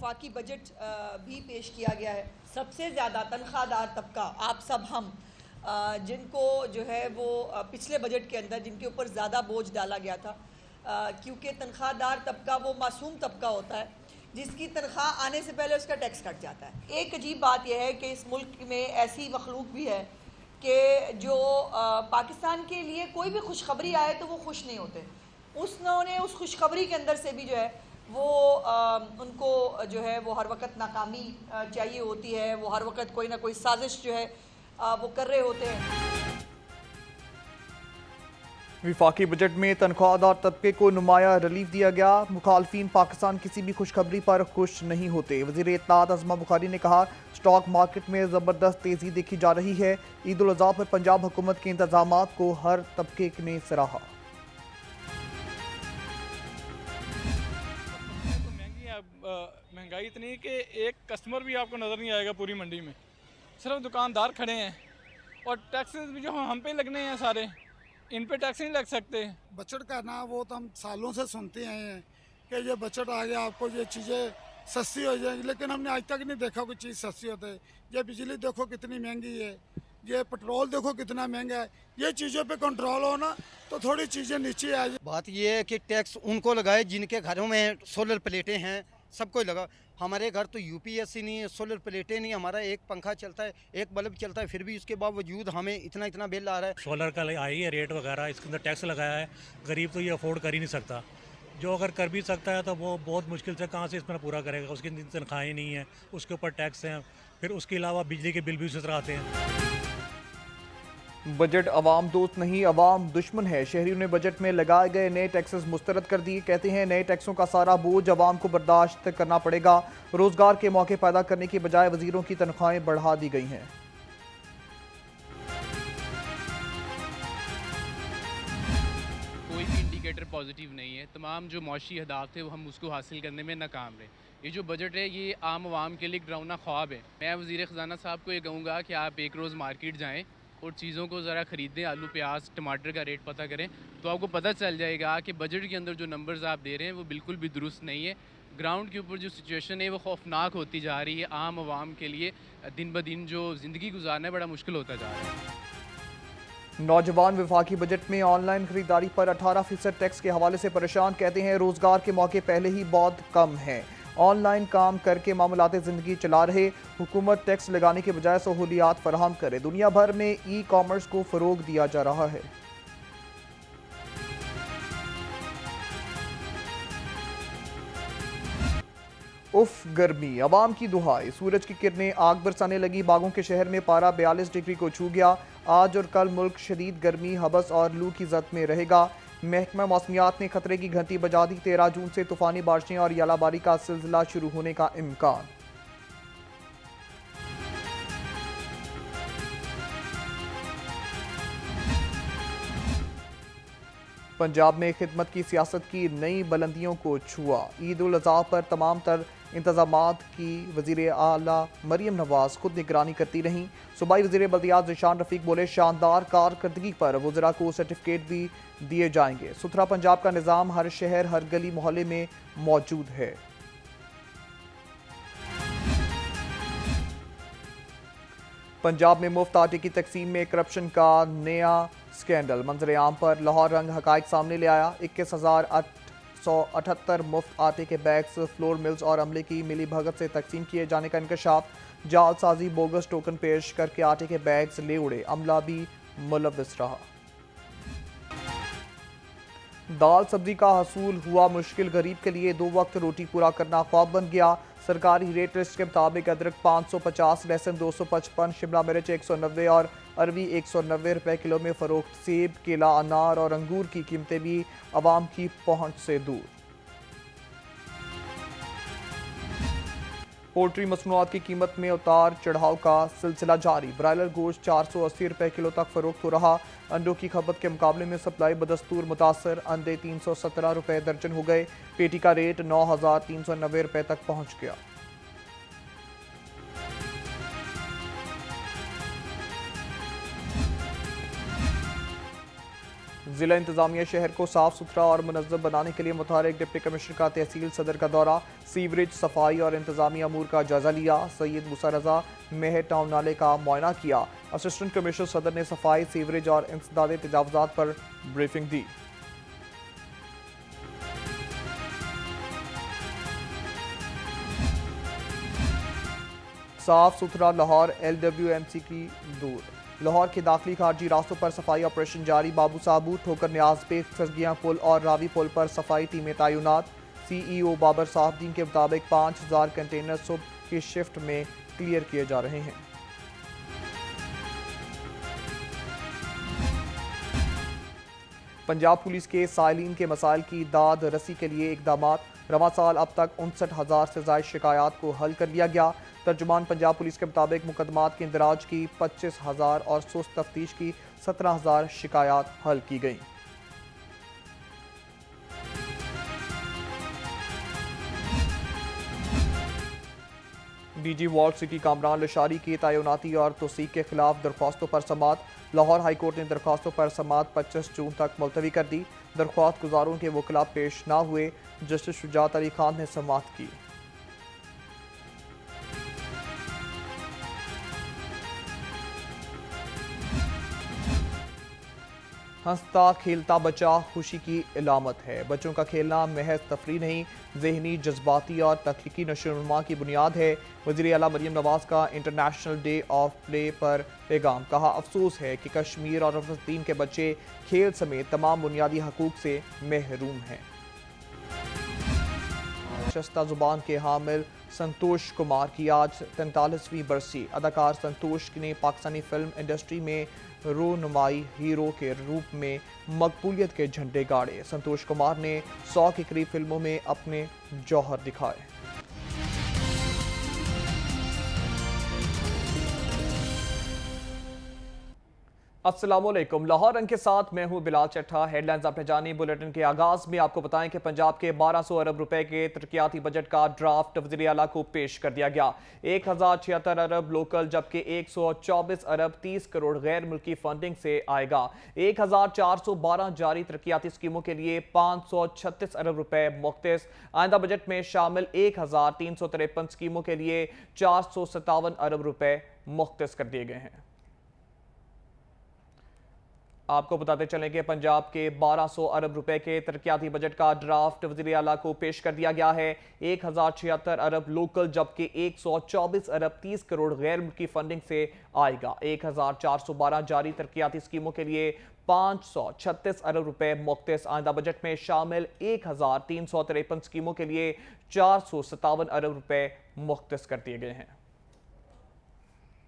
वफाकी बजट भी पेश किया गया है। सबसे ज़्यादा तनख्वाहदार तबका, आप सब हम जिनको जो है वो पिछले बजट के अंदर जिनके ऊपर ज़्यादा बोझ डाला गया था, क्योंकि तनख्वाहदार तबका वो मासूम तबका होता है जिसकी तनख्वाह आने से पहले उसका टैक्स कट जाता है। एक अजीब बात यह है कि इस मुल्क में ऐसी मखलूक भी है कि जो पाकिस्तान के लिए कोई भी खुशखबरी आए तो वो खुश नहीं होते। उन्होंने उस खुशखबरी के अंदर से भी जो है वो उनको जो है वो हर वक्त नाकामी चाहिए होती है, वो हर वक्त कोई ना कोई साजिश जो है वो कर रहे होते हैं। विफाकी बजट में तनख्वाहदार तबके को नुमाया रिलीफ दिया गया। मुखालफिन पाकिस्तान किसी भी खुशखबरी पर खुश नहीं होते। वज़ीर इत्तलात अज़मा बुखारी ने कहा, स्टॉक मार्केट में ज़बरदस्त तेज़ी देखी जा रही है। ईद उल अज़हा पर पंजाब हुकूमत के इंतजामात को हर तबके ने सराहा। महंगाई इतनी है कि एक कस्टमर भी आपको नज़र नहीं आएगा पूरी मंडी में, सिर्फ दुकानदार खड़े हैं और टैक्सेस भी जो हम पे लगने हैं सारे, इन पे टैक्स नहीं लग सकते। बजट का ना वो तो हम सालों से सुनते आए हैं कि ये बजट आ गया आपको ये चीज़ें सस्ती हो जाएंगी, लेकिन हमने आज तक नहीं देखा कोई चीज़ सस्ती होती है। ये बिजली देखो कितनी महंगी है, ये पेट्रोल देखो कितना महंगा है। ये चीज़ों पे कंट्रोल हो ना तो थोड़ी चीज़ें नीचे आ जाए। बात ये है कि टैक्स उनको लगाए जिनके घरों में सोलर प्लेटें हैं, सबको लगा। हमारे घर तो यूपीएससी नहीं है, सोलर प्लेटें नहीं, हमारा एक पंखा चलता है, एक बल्ब चलता है, फिर भी उसके बावजूद हमें इतना इतना बिल आ रहा है। सोलर का आई है रेट वगैरह, इसके अंदर टैक्स लगाया है। गरीब तो ये अफोर्ड कर ही नहीं सकता। जो अगर कर भी सकता है तो वो बहुत मुश्किल से कहाँ से इसमें पूरा करेगा। उसकी तनख्वाहें नहीं है, उसके ऊपर टैक्स हैं, फिर उसके अलावा बिजली के बिल भी उसी तरह आते हैं। बजट अवाम दोस्त नहीं, अवाम दुश्मन है। शहरियों ने बजट में लगाए गए नए टैक्सेस मुस्तरद कर दिए। कहते हैं नए टैक्सों का सारा बोझ अवाम को बर्दाश्त करना पड़ेगा। रोजगार के मौके पैदा करने की बजाय वजीरों की तनख्वाहें बढ़ा दी गई हैं। कोई भी इंडिकेटर पॉजिटिव नहीं है। तमाम जो मौशी अहदाफ थे वो हम उसको हासिल करने में नाकाम रहे। ये जो बजट है ये आम आवाम के लिए एक डरावना ख्वाब है। मैं वज़ीर ख़ज़ाना साहब को ये कहूँगा कि आप एक रोज़ मार्केट जाएँ और चीज़ों को ज़रा ख़रीदें, आलू प्याज टमाटर का रेट पता करें तो आपको पता चल जाएगा कि बजट के अंदर जो नंबर्स आप दे रहे हैं वो बिल्कुल भी दुरुस्त नहीं है। ग्राउंड के ऊपर जो सिचुएशन है वो खौफनाक होती जा रही है। आम आवाम के लिए दिन ब दिन जो ज़िंदगी गुजारना बड़ा मुश्किल होता जा रहा है। नौजवान विफाकी बजट में ऑनलाइन खरीदारी पर 18% टैक्स के हवाले से परेशान। कहते हैं रोजगार के मौके पहले ही बहुत कम हैं, ऑनलाइन काम करके मामूलाते ज़िंदगी चला रहे। हुकूमत टैक्स लगाने के बजाय सहूलियात फराहम करे। दुनिया भर में ई कॉमर्स को फ़रोग दिया जा रहा है। उफ गर्मी, अवाम की दुहाई। सूरज की किरणें आग बरसाने लगी। बागों के शहर में पारा 42 डिग्री को छू गया। आज और कल मुल्क शदीद गर्मी, हबस और लू की जद में रहेगा। महकमा मौसमियात ने खतरे की घंटी बजा दी। 13 जून से तूफानी बारिशें और यालाबारी का सिलसिला शुरू होने का इम्कान। पंजाब में खिदमत की सियासत की नई बुलंदियों को छुआ। ईद उल अज़हा पर तमाम तर इंतजामात की वज़ीर आला मरीम नवाज खुद निगरानी करती रहीं। सूबाई वज़ीर बल्दियात ज़िशान रफ़ीक बोले, शानदार कारकर्दगी पर वज़रा को सर्टिफिकेट भी दिए जाएंगे। सुथरा पंजाब का निज़ाम हर शहर हर गली मोहल्ले में मौजूद है। पंजाब में मुफ्त आटे की तकसीम में करप्शन का नया स्कैंडल मंजर आम पर लाहौर रंग हकायक सामने ले आया। 21,878 मुफ्त आटे के बैग्स फ्लोर मिल्स और अमले की मिली भगत से तकसीम किए जाने का इंकशाफ। जालसाजी बोगस टोकन पेश करके आटे के बैग्स ले उड़े, अमला भी मुलव्वस रहा। दाल सब्जी का हसूल हुआ मुश्किल, गरीब के लिए 2 वक्त रोटी पूरा करना ख्वाब बन गया। सरकारी रेट लिस्ट के मुताबिक अदरक 550, लहसुन 255, शिमला मिर्च 190 और अरवी 190 रुपए किलो में फरोख्त। सेब, केला, अनार और अंगूर की कीमतें भी आवाम की पहुंच से दूर। पोल्ट्री मसनूआत की कीमत में उतार चढ़ाव का सिलसिला जारी। ब्रायलर गोश्त 480 रुपए किलो तक फरोख्त हो रहा। अंडों की खपत के मुकाबले में सप्लाई बदस्तूर मुतासर। अंडे 317 रुपए दर्जन हो गए। पेटी का रेट 9,390 रुपए तक पहुंच गया। जिला इंतजामिया शहर को साफ सुथरा और मुनज़्ज़म बनाने के लिए मुतहर्रिक डिप्टी कमिश्नर का तहसील सदर का दौरा, सीवरेज सफाई और इंतजामी अमूर का जायजा लिया। सैयद मूसा रजा मेहर टाउन नाले का मुआयना किया। असिस्टेंट कमिश्नर सदर ने सफाई, सीवरेज और इंसदादे तजावुजात पर ब्रीफिंग दी। साफ सुथरा लाहौर LWMC की दूर। लाहौर के दाखिली खारजी रास्तों पर सफाई ऑपरेशन जारी। बाबू साबू, ठोकर न्याज पे, खसगियां पुल और रावी पुल पर सफाई टीमें तैनात। CEO बाबर साहबदीन के मुताबिक 5000 कंटेनर सुबह की शिफ्ट में क्लियर किए जा रहे हैं। पंजाब पुलिस के साइलिन के मसाइल की दाद रसी के लिए इकदाम। रवां साल अब तक 59,000 से ज़ायद शिकायत को हल कर लिया गया। तर्जुमान पंजाब पुलिस के मुताबिक मुकदमात के इंदराज की 25,000 और सुस्त तफ्तीश की 17,000 शिकायत हल की गई। DG walled city Kamran Lashari की तैनाती और तौसीक के खिलाफ दरख्वास्तों पर समाअत। लाहौर हाई कोर्ट ने दरख्वास्तों पर समाअत 25 जून तक मुलतवी कर दी। दरख्वास्त गुजारों के वकला पेश ना हुए। जस्टिस शुजात अली खान ने समाअत की। हंसता खेलता बच्चा खुशी की इलामत है। बच्चों का खेलना महज तफरी नहीं, जहनी, जज्बाती और तख्लीकी नशोनुमा की बुनियाद है। वज़ीर आला मरियम नवाज का इंटरनेशनल डे ऑफ प्ले पर पैगाम। कहा, अफसोस है कि कश्मीर और फ़लस्तीन के बच्चे खेल समेत तमाम बुनियादी हकूक़ से महरूम हैं। शस्ता जुबान के हामिल संतोष कुमार की आज 43वीं बरसी। अदाकार संतोष ने पाकिस्तानी फिल्म इंडस्ट्री में रोनुमाई हीरो के रूप में मकबूलियत के झंडे गाड़े। संतोष कुमार ने 100 के करीब फिल्मों में अपने जौहर दिखाए। अस्सलामुअलैकुम। लाहौर रंग के साथ मैं हूं बिलाल चट्ठा। हेडलाइंस आपने जानी। बुलेटिन के आगाज में आपको बताएं कि पंजाब के 1200 अरब रुपए के तरक्याती बजट का ड्राफ्ट वज़ीर आला को पेश कर दिया गया। 1076 अरब लोकल जबकि 124 अरब 30 करोड़ गैर मुल्की फंडिंग से आएगा। 1412 जारी तरक्याती स्कीमों के लिए 536 अरब रुपए मुख्तस। आइंदा बजट में शामिल 1353 स्कीमों के लिए 457 अरब रुपए मुख्तस कर दिए गए हैं। आपको बताते चलें कि पंजाब के 1200 अरब रुपए के तरक्याती बजट का ड्राफ्ट वज़ीर आला को पेश कर दिया गया है। 1076 अरब लोकल जबकि 124 अरब 30 करोड़ गैर मुल्की फंडिंग से आएगा। 1412 जारी तरक्याती स्कीमों के लिए 536 अरब रुपए मुख्तस। आइंदा बजट में शामिल 1353 स्कीमों के लिए 457 अरब रुपए मुख्तस कर दिए गए हैं।